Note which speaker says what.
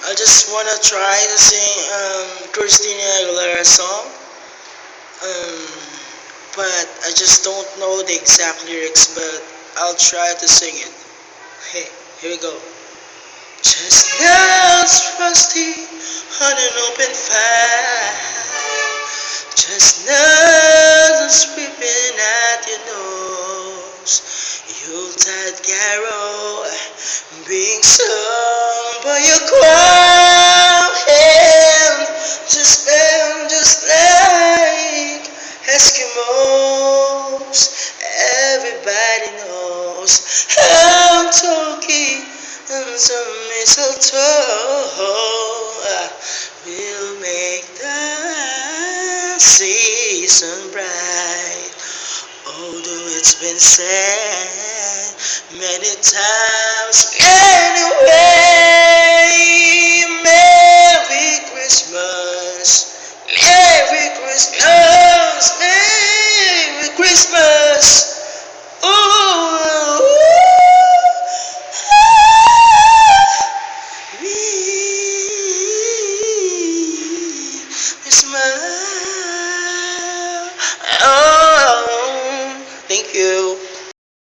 Speaker 1: I just wanna try to sing Christina Aguilera song, um, but I just don't know the exact lyrics. But I'll try to sing it. Hey, here we go. Chestnuts frosty on an open fire. Chestnuts sweeping at your nose. Yuletide carol being sung by your choir hand. Just like Eskimos. Everybody knows how talky and some mistletoe will make the season bright. Although it's been said many times anyway, Merry Christmas, Merry Christmas, Merry Christmas.